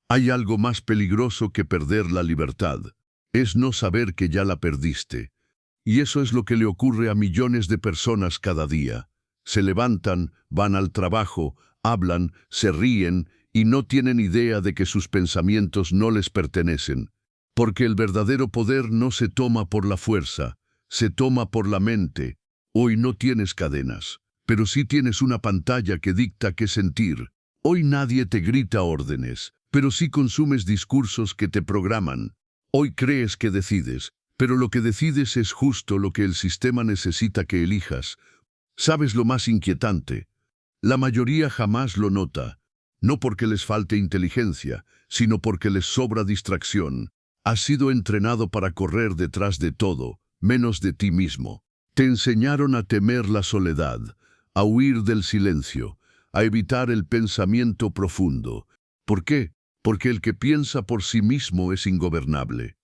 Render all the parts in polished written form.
Hay algo más peligroso que perder la libertad. Es no saber que ya la perdiste. Y eso es lo que le ocurre a millones de personas cada día. Se levantan, van al trabajo, hablan, se ríen y no tienen idea de que sus pensamientos no les pertenecen. Porque el verdadero poder no se toma por la fuerza, se toma por la mente. Hoy no tienes cadenas, pero sí tienes una pantalla que dicta qué sentir. Hoy nadie te grita órdenes, pero sí consumes discursos que te programan. Hoy crees que decides, pero lo que decides es justo lo que el sistema necesita que elijas. ¿Sabes lo más inquietante? La mayoría jamás lo nota, no porque les falte inteligencia, sino porque les sobra distracción. Has sido entrenado para correr detrás de todo, menos de ti mismo. Te enseñaron a temer la soledad, a huir del silencio, a evitar el pensamiento profundo. ¿Por qué? Porque el que piensa por sí mismo es ingobernable.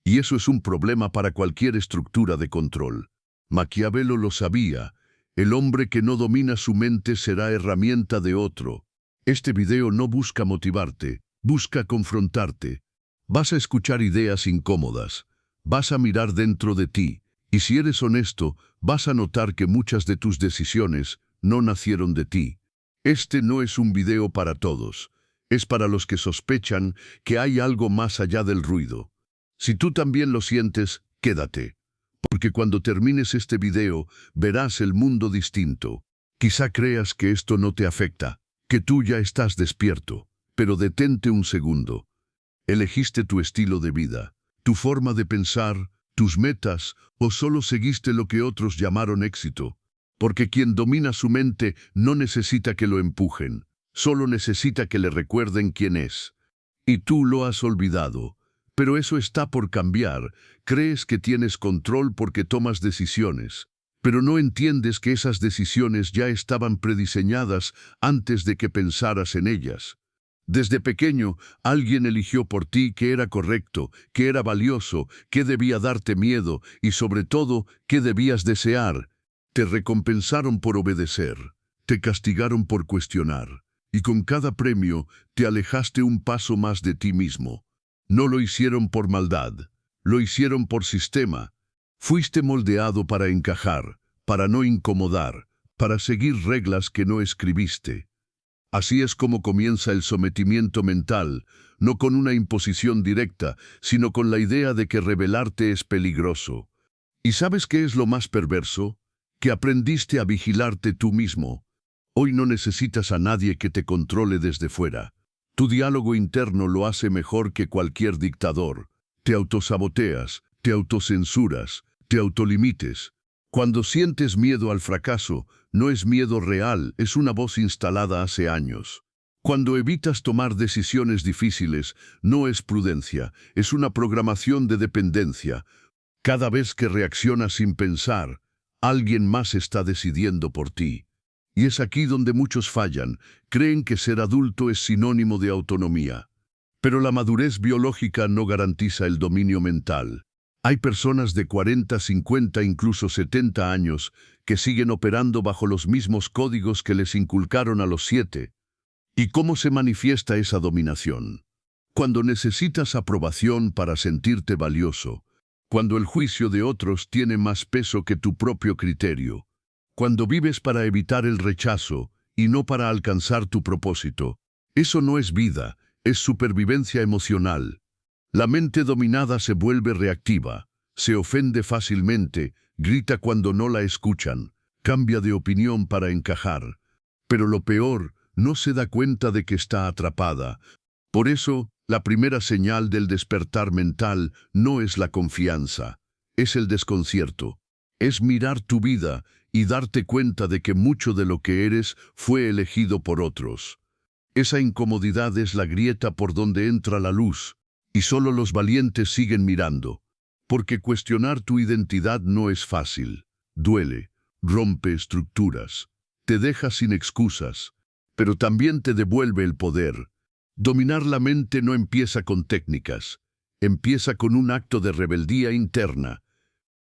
Y eso es un problema para cualquier estructura de control. Maquiavelo lo sabía. El hombre que no domina su mente será herramienta de otro. Este video no busca motivarte, busca confrontarte. Vas a escuchar ideas incómodas. Vas a mirar dentro de ti. Y si eres honesto, vas a notar que muchas de tus decisiones no nacieron de ti. Este no es un video para todos. Es para los que sospechan que hay algo más allá del ruido. Si tú también lo sientes, quédate. Porque cuando termines este video, verás el mundo distinto. Quizá creas que esto no te afecta, que tú ya estás despierto. Pero detente un segundo. ¿Elegiste tu estilo de vida, tu forma de pensar, tus metas, o solo seguiste lo que otros llamaron éxito? Porque quien domina su mente no necesita que lo empujen, solo necesita que le recuerden quién es. Y tú lo has olvidado. Pero eso está por cambiar. Crees que tienes control porque tomas decisiones, pero no entiendes que esas decisiones ya estaban prediseñadas antes de que pensaras en ellas. Desde pequeño, alguien eligió por ti qué era correcto, qué era valioso, qué debía darte miedo y sobre todo, qué debías desear. Te recompensaron por obedecer, te castigaron por cuestionar, y con cada premio te alejaste un paso más de ti mismo. No lo hicieron por maldad, lo hicieron por sistema. Fuiste moldeado para encajar, para no incomodar, para seguir reglas que no escribiste. Así es como comienza el sometimiento mental, no con una imposición directa, sino con la idea de que rebelarte es peligroso. ¿Y sabes qué es lo más perverso? Que aprendiste a vigilarte tú mismo. Hoy no necesitas a nadie que te controle desde fuera. Tu diálogo interno lo hace mejor que cualquier dictador. Te autosaboteas, te autocensuras, te autolimites. Cuando sientes miedo al fracaso, no es miedo real, es una voz instalada hace años. Cuando evitas tomar decisiones difíciles, no es prudencia, es una programación de dependencia. Cada vez que reaccionas sin pensar, alguien más está decidiendo por ti. Y es aquí donde muchos fallan, creen que ser adulto es sinónimo de autonomía. Pero la madurez biológica no garantiza el dominio mental. Hay personas de 40, 50, incluso 70 años que siguen operando bajo los mismos códigos que les inculcaron a los 7. ¿Y cómo se manifiesta esa dominación? Cuando necesitas aprobación para sentirte valioso, cuando el juicio de otros tiene más peso que tu propio criterio, cuando vives para evitar el rechazo y no para alcanzar tu propósito. Eso no es vida, es supervivencia emocional. La mente dominada se vuelve reactiva, se ofende fácilmente, grita cuando no la escuchan, cambia de opinión para encajar. Pero lo peor, no se da cuenta de que está atrapada. Por eso, la primera señal del despertar mental no es la confianza, es el desconcierto. Es mirar tu vida y darte cuenta de que mucho de lo que eres fue elegido por otros. Esa incomodidad es la grieta por donde entra la luz, y solo los valientes siguen mirando. Porque cuestionar tu identidad no es fácil. Duele, rompe estructuras, te deja sin excusas, pero también te devuelve el poder. Dominar la mente no empieza con técnicas, empieza con un acto de rebeldía interna.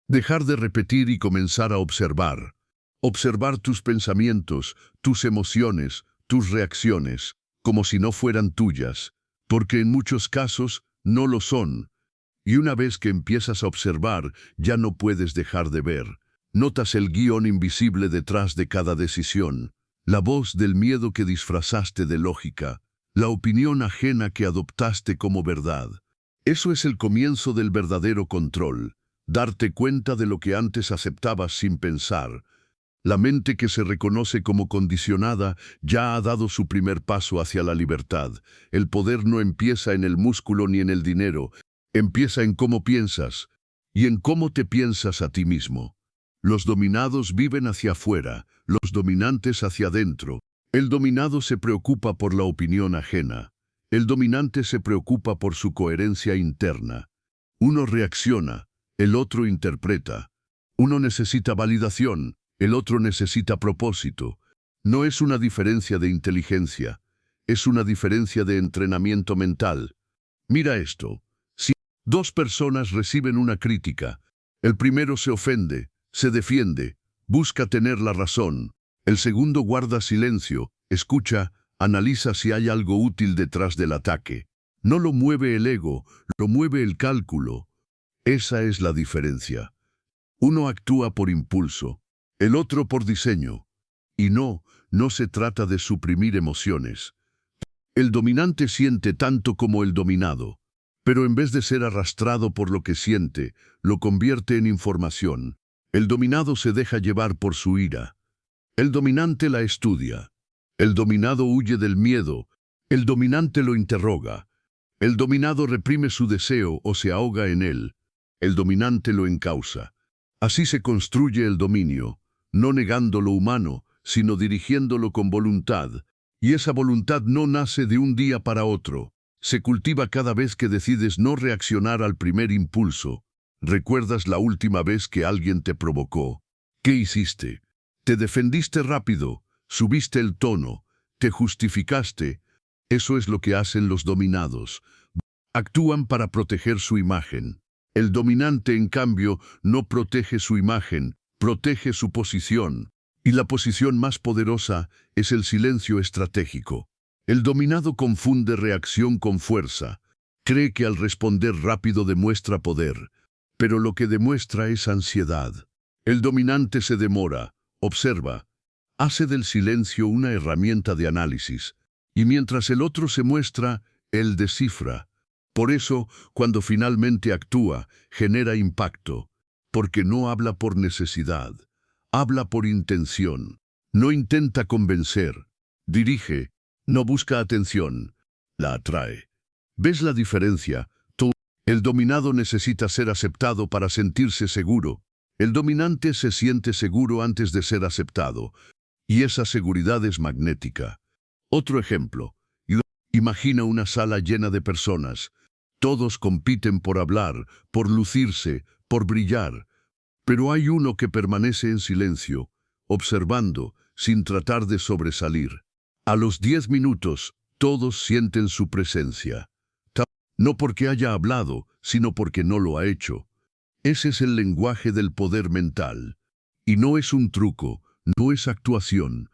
Dejar de repetir y comenzar a observar. Observar tus pensamientos, tus emociones, tus reacciones, como si no fueran tuyas. porque en muchos casos no lo son. Y una vez que empiezas a observar, ya no puedes dejar de ver. Notas el guión invisible detrás de cada decisión, la voz del miedo que disfrazaste de lógica, la opinión ajena que adoptaste como verdad. Eso es el comienzo del verdadero control, darte cuenta de lo que antes aceptabas sin pensar. La mente que se reconoce como condicionada ya ha dado su primer paso hacia la libertad. El poder no empieza en el músculo ni en el dinero, empieza en cómo piensas y en cómo te piensas a ti mismo. Los dominados viven hacia afuera, los dominantes hacia adentro. El dominado se preocupa por la opinión ajena. El dominante se preocupa por su coherencia interna. Uno reacciona, el otro interpreta. Uno necesita validación, el otro necesita propósito. No es una diferencia de inteligencia, es una diferencia de entrenamiento mental. Mira esto. Si dos personas reciben una crítica, el primero se ofende, se defiende, busca tener la razón. El segundo guarda silencio, escucha, analiza si hay algo útil detrás del ataque. No lo mueve el ego, lo mueve el cálculo. Esa es la diferencia. Uno actúa por impulso, el otro por diseño. Y no se trata de suprimir emociones. El dominante siente tanto como el dominado, pero en vez de ser arrastrado por lo que siente, lo convierte en información. El dominado se deja llevar por su ira. El dominante la estudia. El dominado huye del miedo. El dominante lo interroga. El dominado reprime su deseo o se ahoga en él. El dominante lo encausa. Así se construye el dominio, no negando lo humano, sino dirigiéndolo con voluntad. Y esa voluntad no nace de un día para otro. Se cultiva cada vez que decides no reaccionar al primer impulso. ¿Recuerdas la última vez que alguien te provocó? ¿Qué hiciste? Te defendiste rápido, subiste el tono, te justificaste. Eso es lo que hacen los dominados. Actúan para proteger su imagen. El dominante, en cambio, no protege su imagen, protege su posición. Y la posición más poderosa es el silencio estratégico. El dominado confunde reacción con fuerza. Cree que al responder rápido demuestra poder, pero lo que demuestra es ansiedad. El dominante se demora, observa, hace del silencio una herramienta de análisis, y mientras el otro se muestra, él descifra. Por eso, cuando finalmente actúa, genera impacto, porque no habla por necesidad, habla por intención. No intenta convencer, dirige, no busca atención, la atrae. ¿Ves la diferencia? El dominado necesita ser aceptado para sentirse seguro. El dominante se siente seguro antes de ser aceptado, y esa seguridad es magnética. Otro ejemplo. Imagina una sala llena de personas. Todos compiten por hablar, por lucirse, por brillar. Pero hay uno que permanece en silencio, observando, sin tratar de sobresalir. A los 10 minutos, todos sienten su presencia. No porque haya hablado, sino porque no lo ha hecho. Ese es el lenguaje del poder mental. Y no es un truco, no es actuación.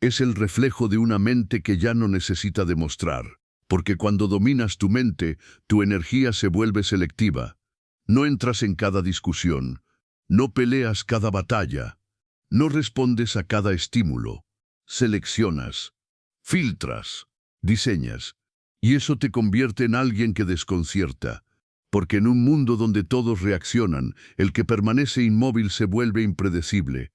Es el reflejo de una mente que ya no necesita demostrar. Porque cuando dominas tu mente, tu energía se vuelve selectiva. No entras en cada discusión. No peleas cada batalla. No respondes a cada estímulo. Seleccionas. Filtras. Diseñas. Y eso te convierte en alguien que desconcierta. Porque en un mundo donde todos reaccionan, el que permanece inmóvil se vuelve impredecible.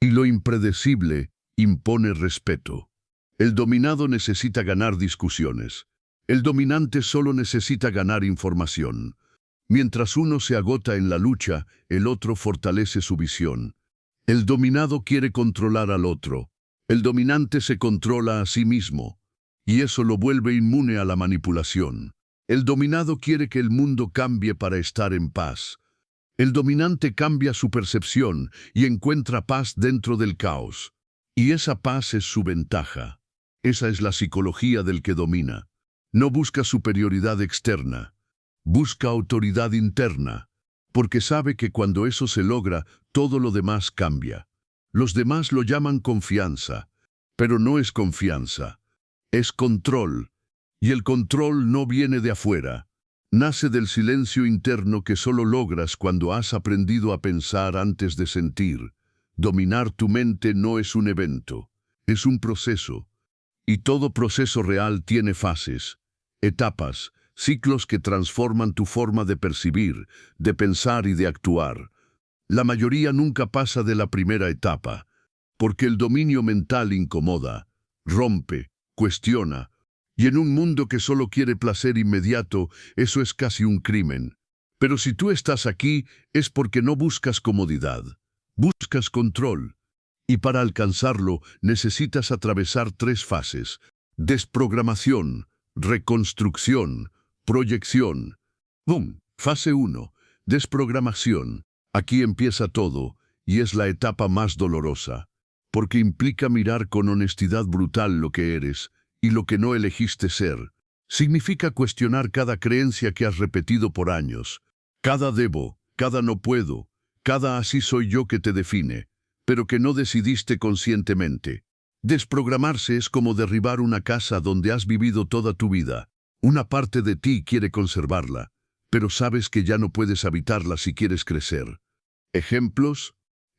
Y lo impredecible impone respeto. El dominado necesita ganar discusiones. El dominante solo necesita ganar información. Mientras uno se agota en la lucha, el otro fortalece su visión. El dominado quiere controlar al otro. El dominante se controla a sí mismo. Y eso lo vuelve inmune a la manipulación. El dominado quiere que el mundo cambie para estar en paz. El dominante cambia su percepción y encuentra paz dentro del caos. Y esa paz es su ventaja. Esa es la psicología del que domina. No busca superioridad externa. Busca autoridad interna. Porque sabe que cuando eso se logra, todo lo demás cambia. Los demás lo llaman confianza. Pero no es confianza. Es control. Y el control no viene de afuera. Nace del silencio interno que solo logras cuando has aprendido a pensar antes de sentir. Dominar tu mente no es un evento, es un proceso. Y todo proceso real tiene fases, etapas, ciclos que transforman tu forma de percibir, de pensar y de actuar. La mayoría nunca pasa de la primera etapa, porque el dominio mental incomoda, rompe, cuestiona, y en un mundo que solo quiere placer inmediato, eso es casi un crimen. Pero si tú estás aquí, es porque no buscas comodidad, buscas control. Y para alcanzarlo, necesitas atravesar 3 fases: desprogramación, reconstrucción, proyección. ¡Bum! Fase 1. Desprogramación. Aquí empieza todo, y es la etapa más dolorosa, porque implica mirar con honestidad brutal lo que eres y lo que no elegiste ser. Significa cuestionar cada creencia que has repetido por años, cada debo, cada no puedo, cada así soy yo que te define, pero que no decidiste conscientemente. Desprogramarse es como derribar una casa donde has vivido toda tu vida. Una parte de ti quiere conservarla, pero sabes que ya no puedes habitarla si quieres crecer. Ejemplos: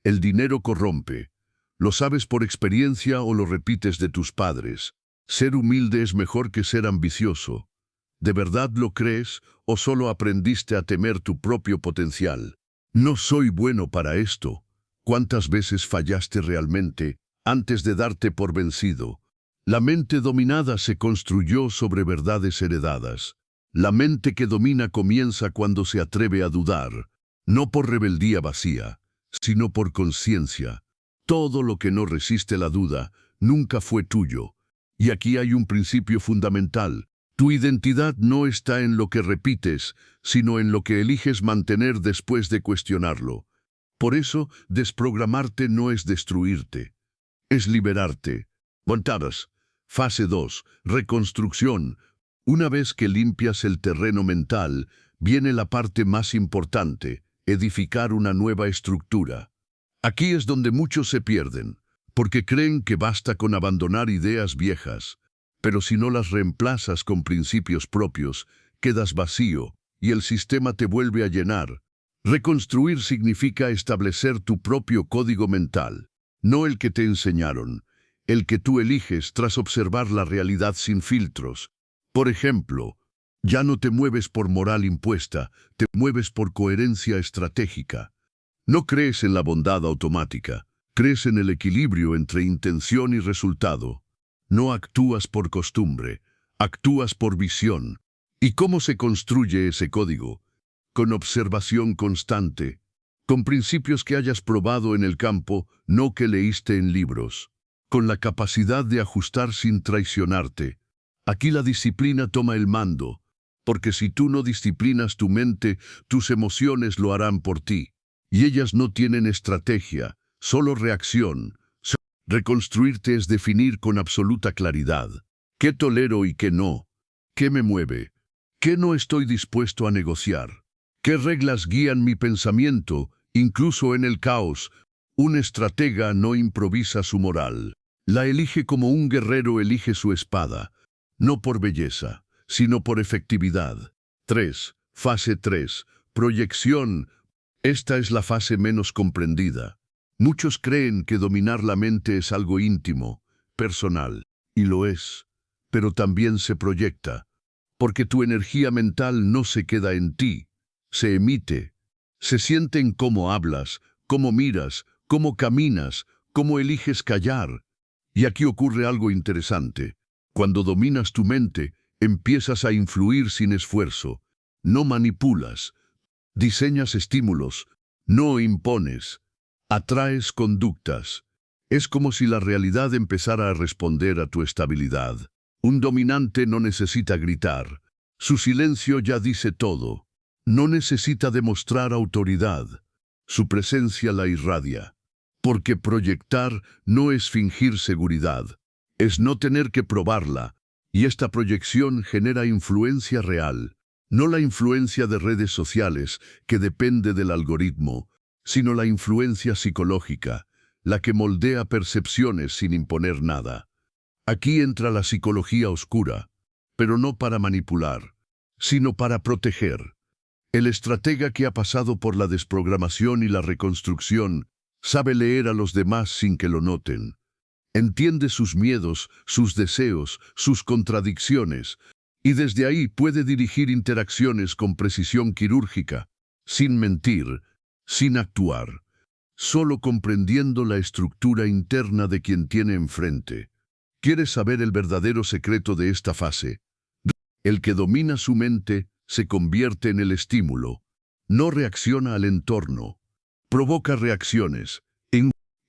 el dinero corrompe. Lo sabes por experiencia o lo repites de tus padres. Ser humilde es mejor que ser ambicioso. ¿De verdad lo crees o solo aprendiste a temer tu propio potencial? No soy bueno para esto. ¿Cuántas veces fallaste realmente antes de darte por vencido? La mente dominada se construyó sobre verdades heredadas. La mente que domina comienza cuando se atreve a dudar, no por rebeldía vacía, sino por conciencia. Todo lo que no resiste la duda nunca fue tuyo. Y aquí hay un principio fundamental. Tu identidad no está en lo que repites, sino en lo que eliges mantener después de cuestionarlo. Por eso, desprogramarte no es destruirte, es liberarte. Montadas. Fase 2. Reconstrucción. Una vez que limpias el terreno mental, viene la parte más importante: edificar una nueva estructura. Aquí es donde muchos se pierden, porque creen que basta con abandonar ideas viejas, pero si no las reemplazas con principios propios, quedas vacío y el sistema te vuelve a llenar. Reconstruir significa establecer tu propio código mental, no el que te enseñaron, el que tú eliges tras observar la realidad sin filtros. Por ejemplo, ya no te mueves por moral impuesta, te mueves por coherencia estratégica. No crees en la bondad automática, crees en el equilibrio entre intención y resultado. No actúas por costumbre, actúas por visión. ¿Y cómo se construye ese código? Con observación constante, con principios que hayas probado en el campo, no que leíste en libros, con la capacidad de ajustar sin traicionarte. Aquí la disciplina toma el mando, porque si tú no disciplinas tu mente, tus emociones lo harán por ti. Y ellas no tienen estrategia, solo reacción. Reconstruirte es definir con absoluta claridad qué tolero y qué no, qué me mueve, qué no estoy dispuesto a negociar, qué reglas guían mi pensamiento, incluso en el caos. Un estratega no improvisa su moral, la elige como un guerrero elige su espada, no por belleza, sino por efectividad. 3. Fase 3. Proyección. Esta es la fase menos comprendida. Muchos creen que dominar la mente es algo íntimo, personal, y lo es, pero también se proyecta, porque tu energía mental no se queda en ti, se emite, se siente en cómo hablas, cómo miras, cómo caminas, cómo eliges callar. Y aquí ocurre algo interesante. Cuando dominas tu mente, empiezas a influir sin esfuerzo, no manipulas. Diseñas estímulos, no impones, atraes conductas. Es como si la realidad empezara a responder a tu estabilidad. Un dominante no necesita gritar. Su silencio ya dice todo. No necesita demostrar autoridad. Su presencia la irradia. Porque proyectar no es fingir seguridad, es no tener que probarla, y esta proyección genera influencia real. No la influencia de redes sociales, que depende del algoritmo, sino la influencia psicológica, la que moldea percepciones sin imponer nada. Aquí entra la psicología oscura. pero no para manipular, sino para proteger. El estratega que ha pasado por la desprogramación y la reconstrucción sabe leer a los demás sin que lo noten. Entiende sus miedos, sus deseos, sus contradicciones, y desde ahí puede dirigir interacciones con precisión quirúrgica, sin mentir, sin actuar, solo comprendiendo la estructura interna de quien tiene enfrente. ¿Quieres saber el verdadero secreto de esta fase? El que domina su mente se convierte en el estímulo, no reacciona al entorno, provoca reacciones,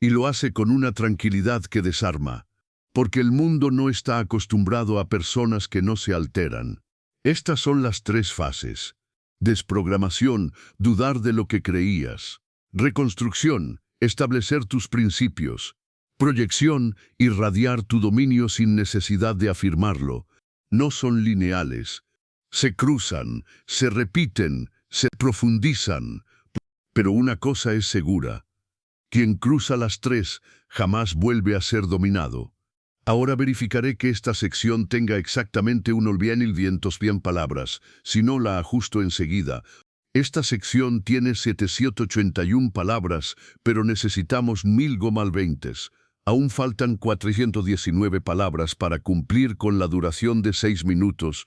y lo hace con una tranquilidad que desarma, porque el mundo no está acostumbrado a personas que no se alteran. Estas son las 3 fases. Desprogramación, dudar de lo que creías. Reconstrucción, establecer tus principios. Proyección, irradiar tu dominio sin necesidad de afirmarlo. No son lineales. Se cruzan, se repiten, se profundizan. Pero una cosa es segura. Quien cruza las 3 jamás vuelve a ser dominado. Ahora verificaré que esta sección tenga exactamente 1.100 palabras, si no la ajusto enseguida. Esta sección tiene 781 palabras, pero necesitamos 1.020. Aún faltan 419 palabras para cumplir con la duración de 6 minutos.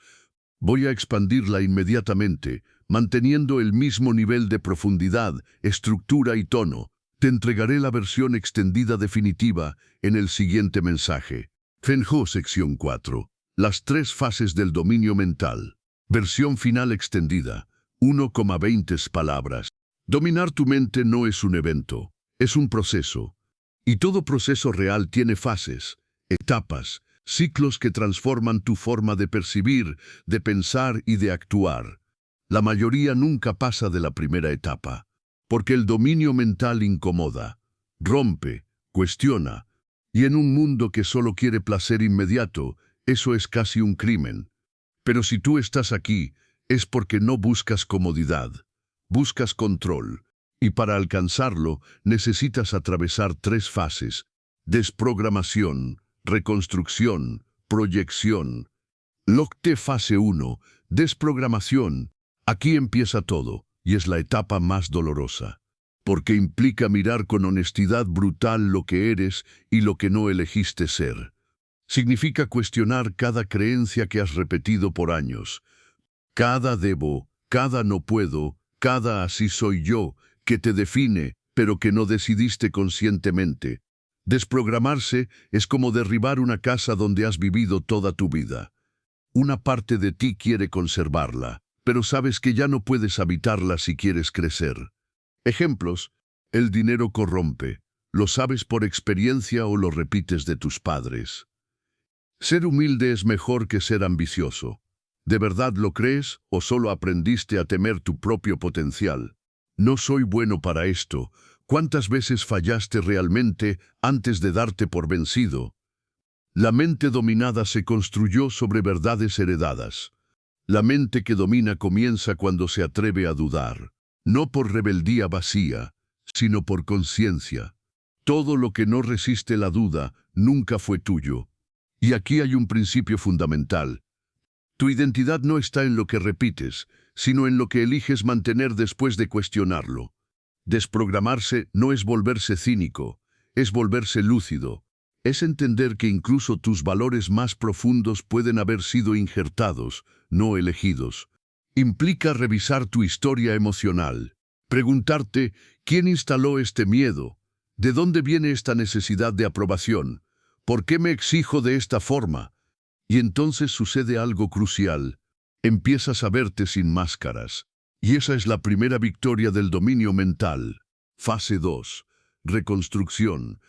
Voy a expandirla inmediatamente, manteniendo el mismo nivel de profundidad, estructura y tono. Te entregaré la versión extendida definitiva en el siguiente mensaje. Fenjo sección 4. Las 3 fases del dominio mental. Versión final extendida. 1,20 palabras. Dominar tu mente no es un evento, es un proceso. Y todo proceso real tiene fases, etapas, ciclos que transforman tu forma de percibir, de pensar y de actuar. La mayoría nunca pasa de la primera etapa. Porque el dominio mental incomoda, rompe, cuestiona, y en un mundo que solo quiere placer inmediato, eso es casi un crimen. Pero si tú estás aquí, es porque no buscas comodidad, buscas control, y para alcanzarlo necesitas atravesar 3 fases: desprogramación, reconstrucción, proyección. Locte fase 1, desprogramación. Aquí empieza todo. Y es la etapa más dolorosa, porque implica mirar con honestidad brutal lo que eres y lo que no elegiste ser. Significa cuestionar cada creencia que has repetido por años, cada debo, cada no puedo, cada así soy yo, que te define, pero que no decidiste conscientemente. Desprogramarse es como derribar una casa donde has vivido toda tu vida. Una parte de ti quiere conservarla, pero sabes que ya no puedes habitarla si quieres crecer. Ejemplos: el dinero corrompe. ¿Lo sabes por experiencia o lo repites de tus padres? Ser humilde es mejor que ser ambicioso. ¿De verdad lo crees o solo aprendiste a temer tu propio potencial? No soy bueno para esto. ¿Cuántas veces fallaste realmente antes de darte por vencido? La mente dominada se construyó sobre verdades heredadas. La mente que domina comienza cuando se atreve a dudar, no por rebeldía vacía, sino por conciencia. Todo lo que no resiste la duda nunca fue tuyo. Y aquí hay un principio fundamental. Tu identidad no está en lo que repites, sino en lo que eliges mantener después de cuestionarlo. Desprogramarse no es volverse cínico, es volverse lúcido. Es entender que incluso tus valores más profundos pueden haber sido injertados, no elegidos. Implica revisar tu historia emocional, preguntarte ¿quién instaló este miedo? ¿De dónde viene esta necesidad de aprobación? ¿Por qué me exijo de esta forma? Y entonces sucede algo crucial. Empiezas a verte sin máscaras. Y esa es la primera victoria del dominio mental. Fase 2. Reconstrucción.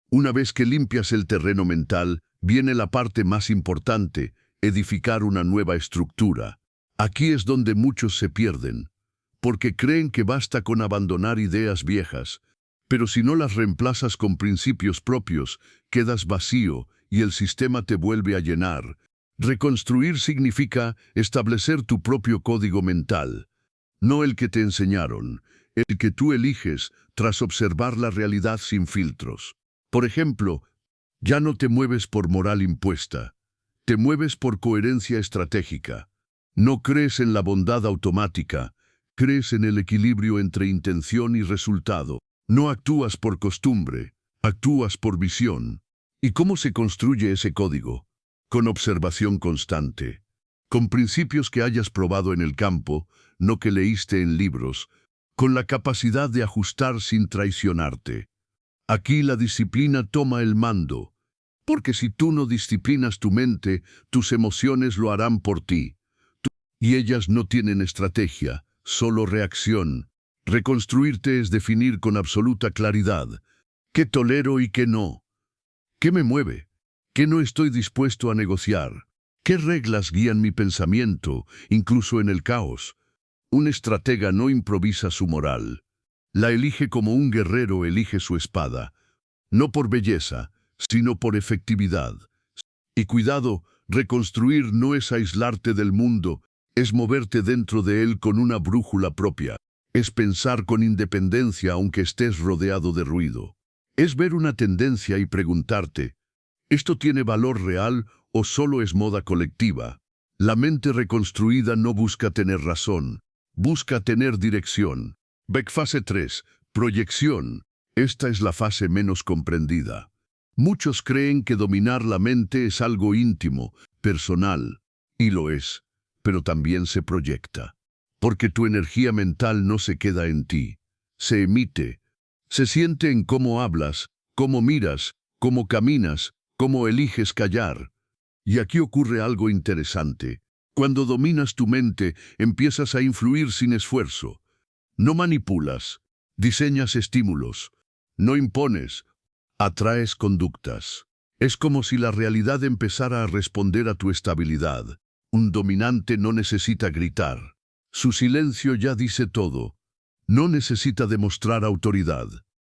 Una vez que limpias el terreno mental, viene la parte más importante: edificar una nueva estructura. Aquí es donde muchos se pierden, porque creen que basta con abandonar ideas viejas, pero si no las reemplazas con principios propios, quedas vacío y el sistema te vuelve a llenar. Reconstruir significa establecer tu propio código mental, no el que te enseñaron, el que tú eliges tras observar la realidad sin filtros. Por ejemplo, ya no te mueves por moral impuesta. Te mueves por coherencia estratégica. No crees en la bondad automática, crees en el equilibrio entre intención y resultado. No actúas por costumbre, actúas por visión. ¿Y cómo se construye ese código? Con observación constante, con principios que hayas probado en el campo, no que leíste en libros, con la capacidad de ajustar sin traicionarte. Aquí la disciplina toma el mando, porque si tú no disciplinas tu mente, tus emociones lo harán por ti. Y ellas no tienen estrategia, solo reacción. Reconstruirte es definir con absoluta claridad qué tolero y qué no, qué me mueve, qué no estoy dispuesto a negociar, qué reglas guían mi pensamiento, incluso en el caos. Un estratega no improvisa su moral, la elige como un guerrero elige su espada, no por belleza, sino por efectividad. Y cuidado, reconstruir no es aislarte del mundo, es moverte dentro de él con una brújula propia. Es pensar con independencia aunque estés rodeado de ruido. Es ver una tendencia y preguntarte, ¿esto tiene valor real o solo es moda colectiva? La mente reconstruida no busca tener razón, busca tener dirección. Fase 3. Proyección. Esta es la fase menos comprendida. Muchos creen que dominar la mente es algo íntimo, personal, y lo es, pero también se proyecta. Porque tu energía mental no se queda en ti, se emite, se siente en cómo hablas, cómo miras, cómo caminas, cómo eliges callar. Y aquí ocurre algo interesante. Cuando dominas tu mente, empiezas a influir sin esfuerzo. No manipulas, diseñas estímulos, no impones, atraes conductas. Es como si la realidad empezara a responder a tu estabilidad. Un dominante no necesita gritar. Su silencio ya dice todo. No necesita demostrar autoridad.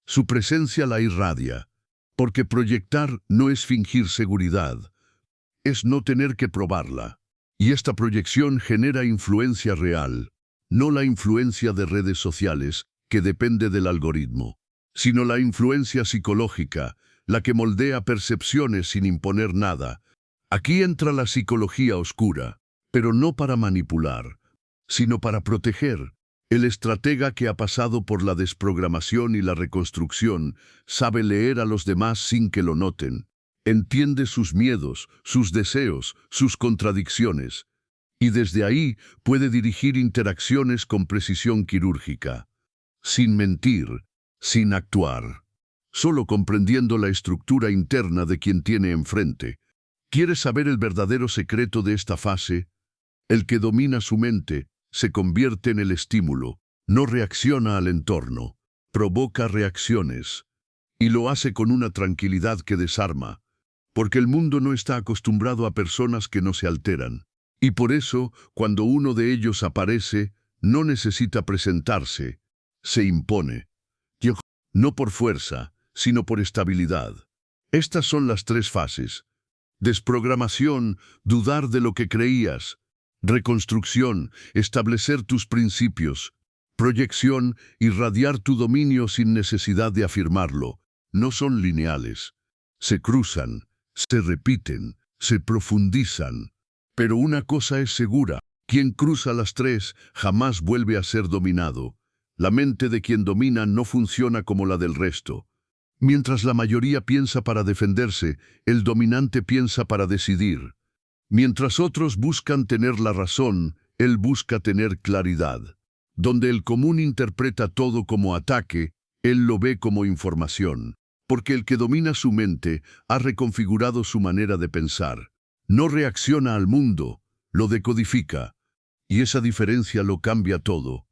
Su presencia la irradia. Porque proyectar no es fingir seguridad. Es no tener que probarla. Y esta proyección genera influencia real. No la influencia de redes sociales, que depende del algoritmo, sino la influencia psicológica, la que moldea percepciones sin imponer nada. Aquí entra la psicología oscura, pero no para manipular, sino para proteger. El estratega que ha pasado por la desprogramación y la reconstrucción sabe leer a los demás sin que lo noten. Entiende sus miedos, sus deseos, sus contradicciones. Y desde ahí puede dirigir interacciones con precisión quirúrgica. Sin mentir, sin actuar. Solo comprendiendo la estructura interna de quien tiene enfrente. ¿Quieres saber el verdadero secreto de esta fase? El que domina su mente se convierte en el estímulo, no reacciona al entorno, provoca reacciones, y lo hace con una tranquilidad que desarma, porque el mundo no está acostumbrado a personas que no se alteran. Y por eso, cuando uno de ellos aparece, no necesita presentarse, se impone. No por fuerza, sino por estabilidad. Estas son las 3 fases. Desprogramación, dudar de lo que creías. Reconstrucción, establecer tus principios. Proyección, irradiar tu dominio sin necesidad de afirmarlo. No son lineales. Se cruzan, se repiten, se profundizan. Pero una cosa es segura, quien cruza las 3 jamás vuelve a ser dominado. La mente de quien domina no funciona como la del resto. Mientras la mayoría piensa para defenderse, el dominante piensa para decidir. Mientras otros buscan tener la razón, él busca tener claridad. Donde el común interpreta todo como ataque, él lo ve como información. Porque el que domina su mente ha reconfigurado su manera de pensar. No reacciona al mundo, lo decodifica. Y esa diferencia lo cambia todo.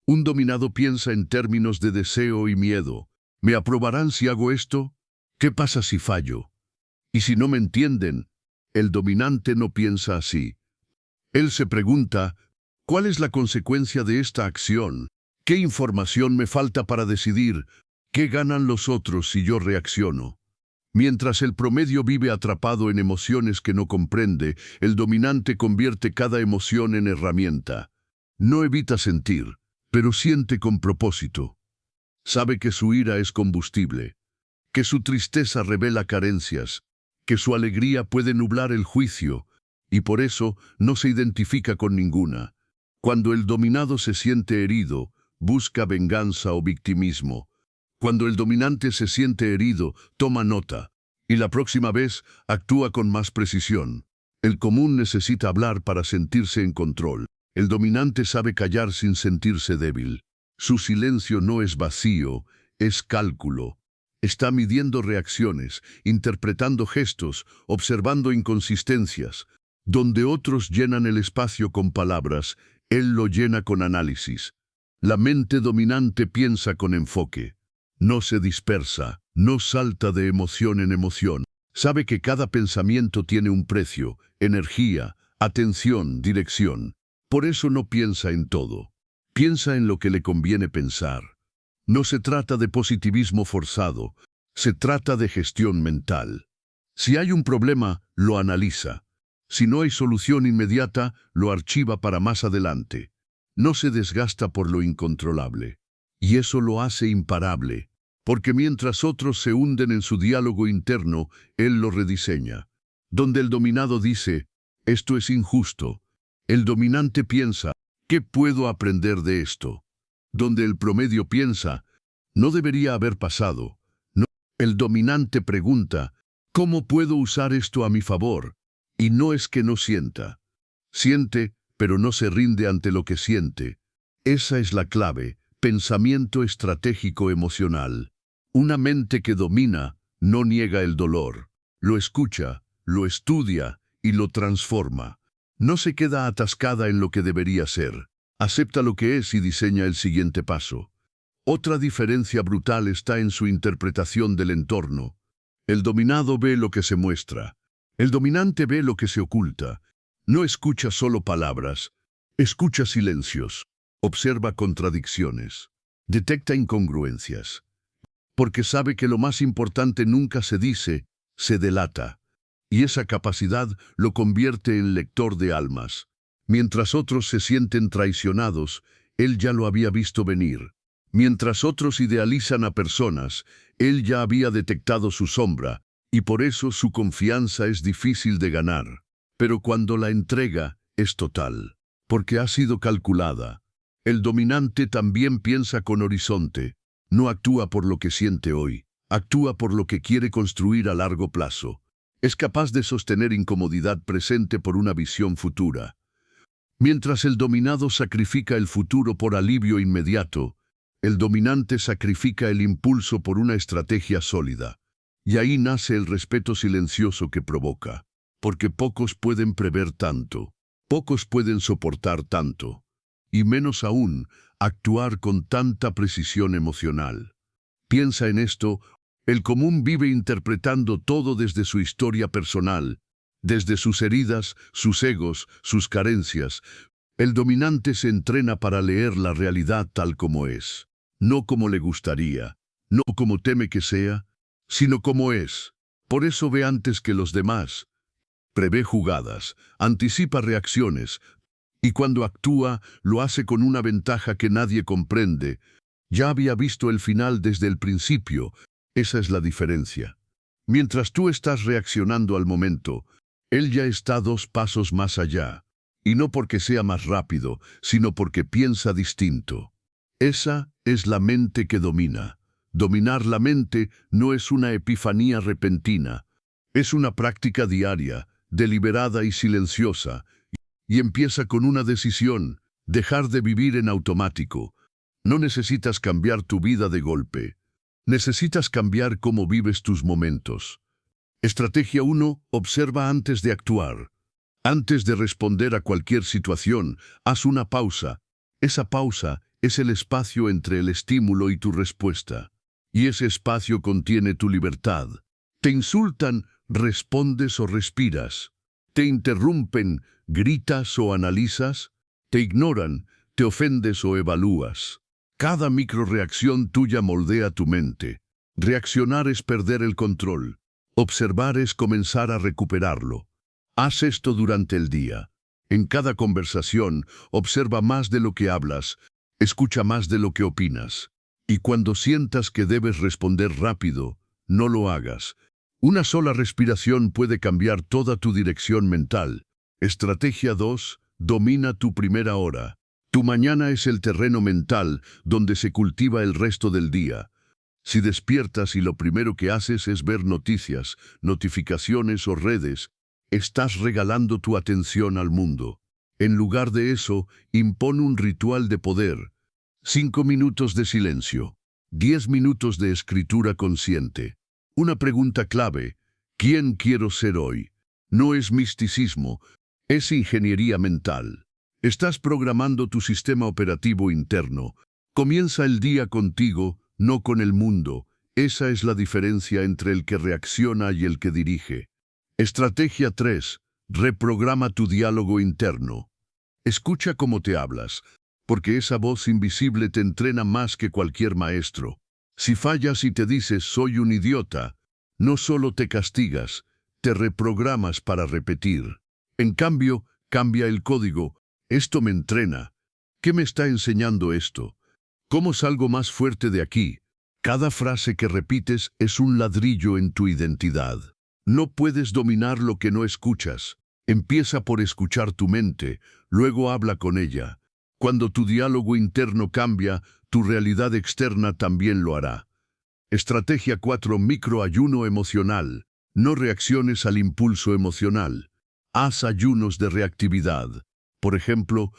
Un dominado piensa en términos de deseo y miedo. ¿Me aprobarán si hago esto? ¿Qué pasa si fallo? Y si no me entienden, el dominante no piensa así. Él se pregunta, ¿cuál es la consecuencia de esta acción? ¿Qué información me falta para decidir? ¿Qué ganan los otros si yo reacciono? Mientras el promedio vive atrapado en emociones que no comprende, el dominante convierte cada emoción en herramienta. No evita sentir, pero siente con propósito. Sabe que su ira es combustible, que su tristeza revela carencias, que su alegría puede nublar el juicio, y por eso no se identifica con ninguna. Cuando el dominado se siente herido, busca venganza o victimismo. Cuando el dominante se siente herido, toma nota, y la próxima vez actúa con más precisión. El común necesita hablar para sentirse en control. El dominante sabe callar sin sentirse débil. Su silencio no es vacío, es cálculo. Está midiendo reacciones, interpretando gestos, observando inconsistencias. Donde otros llenan el espacio con palabras, él lo llena con análisis. La mente dominante piensa con enfoque. No se dispersa, no salta de emoción en emoción. Sabe que cada pensamiento tiene un precio, energía, atención, dirección. Por eso no piensa en todo. Piensa en lo que le conviene pensar. No se trata de positivismo forzado, se trata de gestión mental. Si hay un problema, lo analiza. Si no hay solución inmediata, lo archiva para más adelante. No se desgasta por lo incontrolable. Y eso lo hace imparable, porque mientras otros se hunden en su diálogo interno, él lo rediseña. Donde el dominado dice, esto es injusto, el dominante piensa, ¿qué puedo aprender de esto? Donde el promedio piensa, no debería haber pasado. No. El dominante pregunta, ¿cómo puedo usar esto a mi favor? Y no es que no sienta. Siente, pero no se rinde ante lo que siente. Esa es la clave, pensamiento estratégico emocional. Una mente que domina no niega el dolor. Lo escucha, lo estudia y lo transforma. No se queda atascada en lo que debería ser. Acepta lo que es y diseña el siguiente paso. Otra diferencia brutal está en su interpretación del entorno. El dominado ve lo que se muestra. El dominante ve lo que se oculta. No escucha solo palabras, escucha silencios, observa contradicciones, detecta incongruencias. Porque sabe que lo más importante nunca se dice, se delata. Y esa capacidad lo convierte en lector de almas. Mientras otros se sienten traicionados, él ya lo había visto venir. Mientras otros idealizan a personas, él ya había detectado su sombra, y por eso su confianza es difícil de ganar. Pero cuando la entrega, es total, porque ha sido calculada. El dominante también piensa con horizonte. No actúa por lo que siente hoy, actúa por lo que quiere construir a largo plazo. Es capaz de sostener incomodidad presente por una visión futura. Mientras el dominado sacrifica el futuro por alivio inmediato, el dominante sacrifica el impulso por una estrategia sólida. Y ahí nace el respeto silencioso que provoca, porque pocos pueden prever tanto, pocos pueden soportar tanto, y menos aún, actuar con tanta precisión emocional. Piensa en esto, el común vive interpretando todo desde su historia personal, desde sus heridas, sus egos, sus carencias. El dominante se entrena para leer la realidad tal como es, no como le gustaría, no como teme que sea, sino como es. Por eso ve antes que los demás. Prevé jugadas, anticipa reacciones, y cuando actúa, lo hace con una ventaja que nadie comprende. Ya había visto el final desde el principio. Esa es la diferencia. Mientras tú estás reaccionando al momento, él ya está 2 pasos más allá. Y no porque sea más rápido, sino porque piensa distinto. Esa es la mente que domina. Dominar la mente no es una epifanía repentina. Es una práctica diaria, deliberada y silenciosa. Y empieza con una decisión, dejar de vivir en automático. No necesitas cambiar tu vida de golpe. Necesitas cambiar cómo vives tus momentos. Estrategia 1. Observa antes de actuar. Antes de responder a cualquier situación, haz una pausa. Esa pausa es el espacio entre el estímulo y tu respuesta. Y ese espacio contiene tu libertad. Te insultan, respondes o respiras. Te interrumpen, gritas o analizas. Te ignoran, te ofendes o evalúas. Cada microreacción tuya moldea tu mente. Reaccionar es perder el control. Observar es comenzar a recuperarlo. Haz esto durante el día. En cada conversación, observa más de lo que hablas, escucha más de lo que opinas. Y cuando sientas que debes responder rápido, no lo hagas. Una sola respiración puede cambiar toda tu dirección mental. Estrategia 2. Domina tu primera hora. Tu mañana es el terreno mental donde se cultiva el resto del día. Si despiertas y lo primero que haces es ver noticias, notificaciones o redes, estás regalando tu atención al mundo. En lugar de eso, impón un ritual de poder. 5 minutos de silencio. 10 minutos de escritura consciente. Una pregunta clave: ¿quién quiero ser hoy? No es misticismo, es ingeniería mental. Estás programando tu sistema operativo interno. Comienza el día contigo, no con el mundo. Esa es la diferencia entre el que reacciona y el que dirige. Estrategia 3. Reprograma tu diálogo interno. Escucha cómo te hablas, porque esa voz invisible te entrena más que cualquier maestro. Si fallas y te dices «soy un idiota», no solo te castigas, te reprogramas para repetir. En cambio, cambia el código. Esto me entrena. ¿Qué me está enseñando esto? ¿Cómo salgo más fuerte de aquí? Cada frase que repites es un ladrillo en tu identidad. No puedes dominar lo que no escuchas. Empieza por escuchar tu mente, luego habla con ella. Cuando tu diálogo interno cambia, tu realidad externa también lo hará. Estrategia 4. Microayuno emocional. No reacciones al impulso emocional. Haz ayunos de reactividad. Por ejemplo,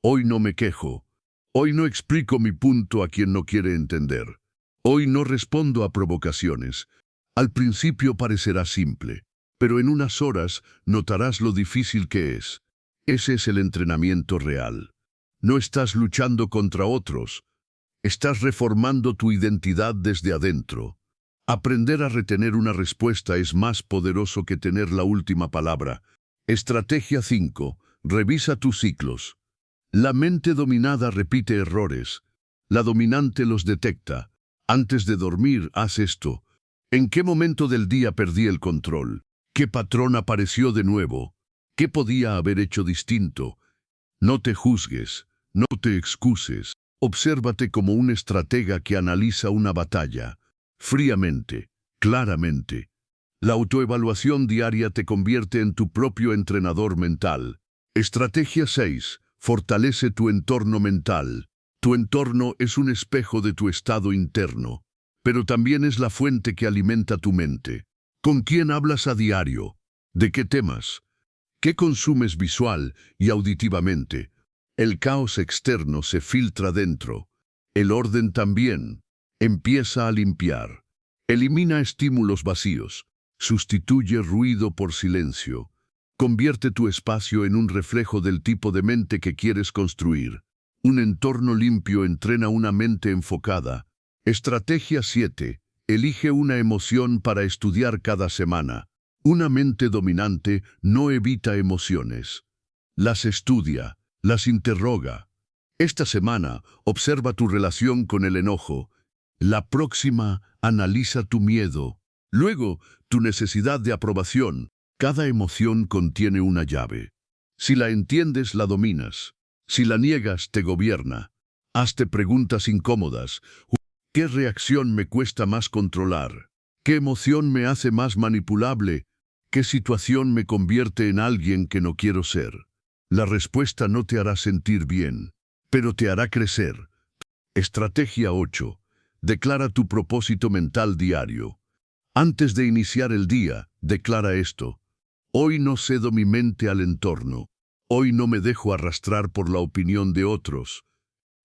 hoy no me quejo. Hoy no explico mi punto a quien no quiere entender. Hoy no respondo a provocaciones. Al principio parecerá simple, pero en unas horas notarás lo difícil que es. Ese es el entrenamiento real. No estás luchando contra otros. Estás reformando tu identidad desde adentro. Aprender a retener una respuesta es más poderoso que tener la última palabra. Estrategia 5. Revisa tus ciclos. La mente dominada repite errores. La dominante los detecta. Antes de dormir, haz esto. ¿En qué momento del día perdí el control? ¿Qué patrón apareció de nuevo? ¿Qué podía haber hecho distinto? No te juzgues, no te excuses. Obsérvate como un estratega que analiza una batalla. Fríamente, claramente. La autoevaluación diaria te convierte en tu propio entrenador mental. Estrategia 6. Fortalece tu entorno mental. Tu entorno es un espejo de tu estado interno, pero también es la fuente que alimenta tu mente. ¿Con quién hablas a diario? ¿De qué temas? ¿Qué consumes visual y auditivamente? El caos externo se filtra dentro. El orden también. Empieza a limpiar. Elimina estímulos vacíos. Sustituye ruido por silencio. Convierte tu espacio en un reflejo del tipo de mente que quieres construir. Un entorno limpio entrena una mente enfocada. Estrategia 7. Elige una emoción para estudiar cada semana. Una mente dominante no evita emociones. Las estudia, las interroga. Esta semana, observa tu relación con el enojo. La próxima, analiza tu miedo. Luego, tu necesidad de aprobación. Cada emoción contiene una llave. Si la entiendes, la dominas. Si la niegas, te gobierna. Hazte preguntas incómodas. ¿Qué reacción me cuesta más controlar? ¿Qué emoción me hace más manipulable? ¿Qué situación me convierte en alguien que no quiero ser? La respuesta no te hará sentir bien, pero te hará crecer. Estrategia 8. Declara tu propósito mental diario. Antes de iniciar el día, declara esto. Hoy no cedo mi mente al entorno. Hoy no me dejo arrastrar por la opinión de otros.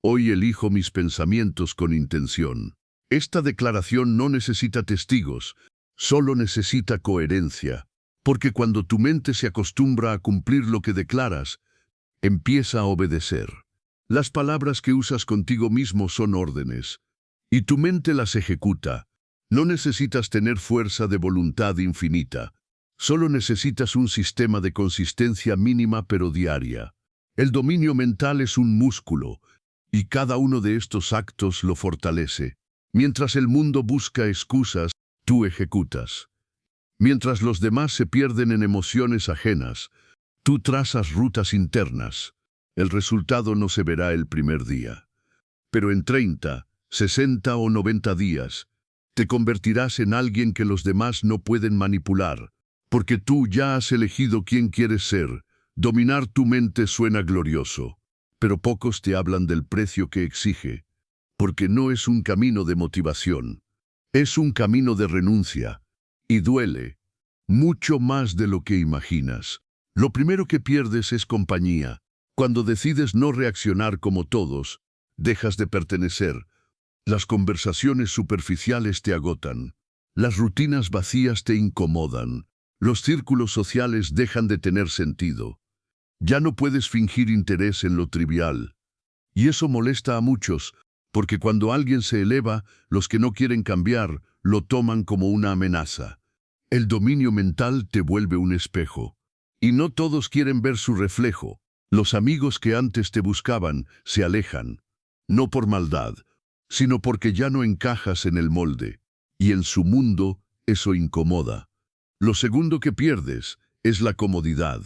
Hoy elijo mis pensamientos con intención. Esta declaración no necesita testigos, solo necesita coherencia. Porque cuando tu mente se acostumbra a cumplir lo que declaras, empieza a obedecer. Las palabras que usas contigo mismo son órdenes, y tu mente las ejecuta. No necesitas tener fuerza de voluntad infinita. Solo necesitas un sistema de consistencia mínima pero diaria. El dominio mental es un músculo, y cada uno de estos actos lo fortalece. Mientras el mundo busca excusas, tú ejecutas. Mientras los demás se pierden en emociones ajenas, tú trazas rutas internas. El resultado no se verá el primer día. Pero en 30, 60 o 90 días, Te convertirás en alguien que los demás no pueden manipular, porque tú ya has elegido quién quieres ser. Dominar tu mente suena glorioso, pero pocos te hablan del precio que exige, porque no es un camino de motivación, es un camino de renuncia, y duele, mucho más de lo que imaginas. Lo primero que pierdes es compañía. Cuando decides no reaccionar como todos, dejas de pertenecer. Las conversaciones superficiales te agotan. Las rutinas vacías te incomodan. Los círculos sociales dejan de tener sentido. Ya no puedes fingir interés en lo trivial. Y eso molesta a muchos, porque cuando alguien se eleva, los que no quieren cambiar lo toman como una amenaza. El dominio mental te vuelve un espejo. Y no todos quieren ver su reflejo. Los amigos que antes te buscaban se alejan, no por maldad, sino porque ya no encajas en el molde, y en su mundo eso incomoda. Lo segundo que pierdes es la comodidad.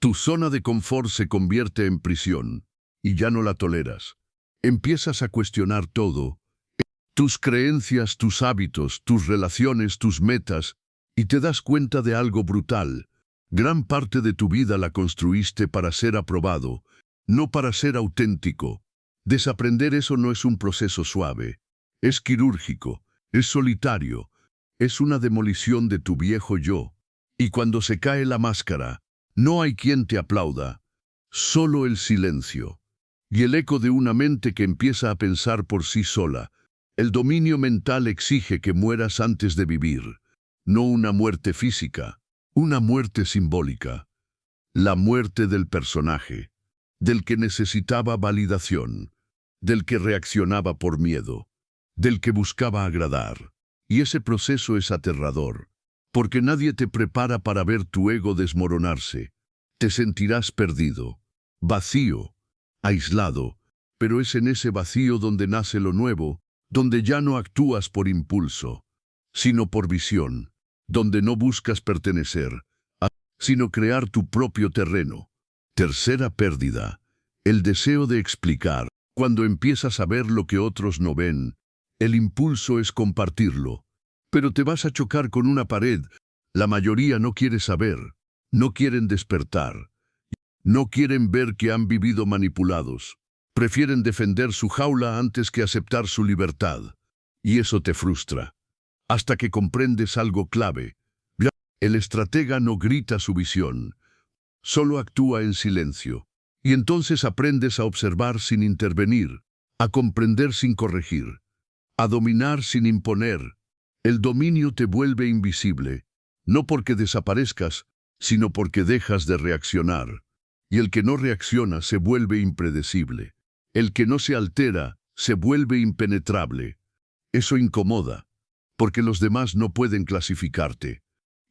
Tu zona de confort se convierte en prisión, y ya no la toleras. Empiezas a cuestionar todo, tus creencias, tus hábitos, tus relaciones, tus metas, y te das cuenta de algo brutal. Gran parte de tu vida la construiste para ser aprobado, no para ser auténtico. Desaprender eso no es un proceso suave, es quirúrgico, es solitario, es una demolición de tu viejo yo. Y cuando se cae la máscara, no hay quien te aplauda, solo el silencio. Y el eco de una mente que empieza a pensar por sí sola. El dominio mental exige que mueras antes de vivir, no una muerte física. Una muerte simbólica, la muerte del personaje, del que necesitaba validación, del que reaccionaba por miedo, del que buscaba agradar. Y ese proceso es aterrador, porque nadie te prepara para ver tu ego desmoronarse. Te sentirás perdido, vacío, aislado, pero es en ese vacío donde nace lo nuevo, donde ya no actúas por impulso, sino por visión. Donde no buscas pertenecer, sino crear tu propio terreno. Tercera pérdida, el deseo de explicar. Cuando empiezas a ver lo que otros no ven, el impulso es compartirlo. Pero te vas a chocar con una pared. La mayoría no quiere saber, no quieren despertar, no quieren ver que han vivido manipulados. Prefieren defender su jaula antes que aceptar su libertad. Y eso te frustra. Hasta que comprendes algo clave. El estratega no grita su visión, solo actúa en silencio. Y entonces aprendes a observar sin intervenir, a comprender sin corregir, a dominar sin imponer. El dominio te vuelve invisible, no porque desaparezcas, sino porque dejas de reaccionar. Y el que no reacciona se vuelve impredecible. El que no se altera se vuelve impenetrable. Eso incomoda, porque los demás no pueden clasificarte.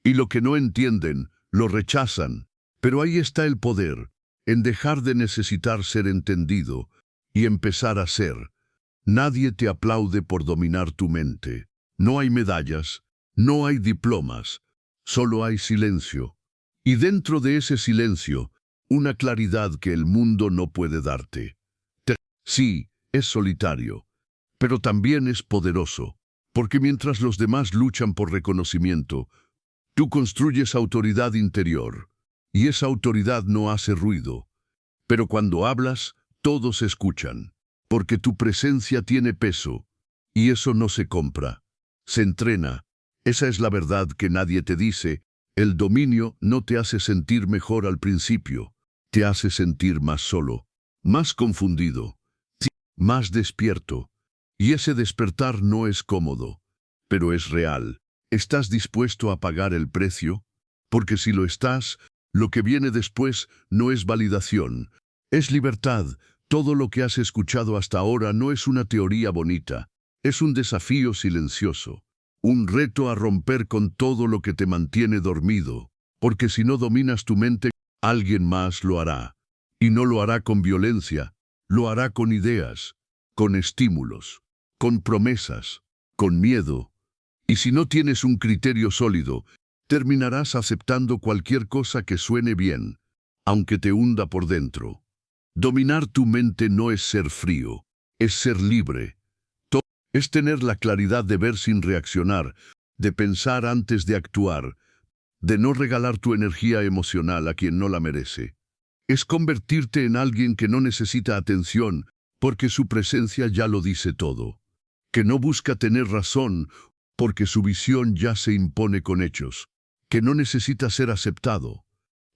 Y lo que no entienden, lo rechazan. Pero ahí está el poder, en dejar de necesitar ser entendido y empezar a ser. Nadie te aplaude por dominar tu mente. No hay medallas, no hay diplomas, solo hay silencio. Y dentro de ese silencio, una claridad que el mundo no puede darte. Sí, es solitario, pero también es poderoso. Porque mientras los demás luchan por reconocimiento, tú construyes autoridad interior, y esa autoridad no hace ruido. Pero cuando hablas, todos escuchan, porque tu presencia tiene peso, y eso no se compra, se entrena. Esa es la verdad que nadie te dice. El dominio no te hace sentir mejor al principio, te hace sentir más solo, más confundido, más despierto. Y ese despertar no es cómodo, pero es real. ¿Estás dispuesto a pagar el precio? Porque si lo estás, lo que viene después no es validación, es libertad. Todo lo que has escuchado hasta ahora no es una teoría bonita, es un desafío silencioso, un reto a romper con todo lo que te mantiene dormido, porque si no dominas tu mente, alguien más lo hará. Y no lo hará con violencia, lo hará con ideas, con estímulos, con promesas, con miedo. Y si no tienes un criterio sólido, terminarás aceptando cualquier cosa que suene bien, aunque te hunda por dentro. Dominar tu mente no es ser frío, es ser libre. Es tener la claridad de ver sin reaccionar, de pensar antes de actuar, de no regalar tu energía emocional a quien no la merece. Es convertirte en alguien que no necesita atención, porque su presencia ya lo dice todo. Que no busca tener razón, porque su visión ya se impone con hechos. Que no necesita ser aceptado,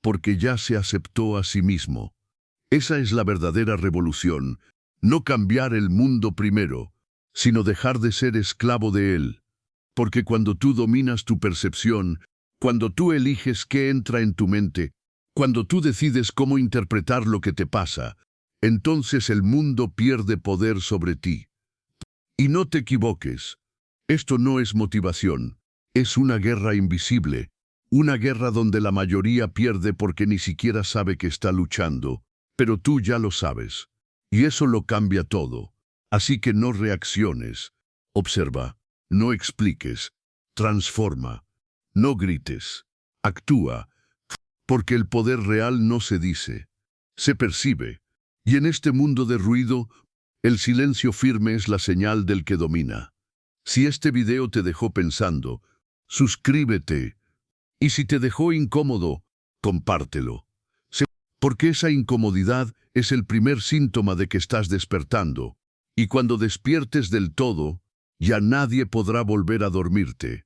porque ya se aceptó a sí mismo. Esa es la verdadera revolución, no cambiar el mundo primero, sino dejar de ser esclavo de él. Porque cuando tú dominas tu percepción, cuando tú eliges qué entra en tu mente, cuando tú decides cómo interpretar lo que te pasa, entonces el mundo pierde poder sobre ti. Y no te equivoques, esto no es motivación, es una guerra invisible, una guerra donde la mayoría pierde porque ni siquiera sabe que está luchando, pero tú ya lo sabes. Y eso lo cambia todo. Así que no reacciones, observa, no expliques, transforma, no grites, actúa, porque el poder real no se dice, se percibe. Y en este mundo de ruido, el silencio firme es la señal del que domina. Si este video te dejó pensando, suscríbete. Y si te dejó incómodo, compártelo. Porque esa incomodidad es el primer síntoma de que estás despertando. Y cuando despiertes del todo, ya nadie podrá volver a dormirte.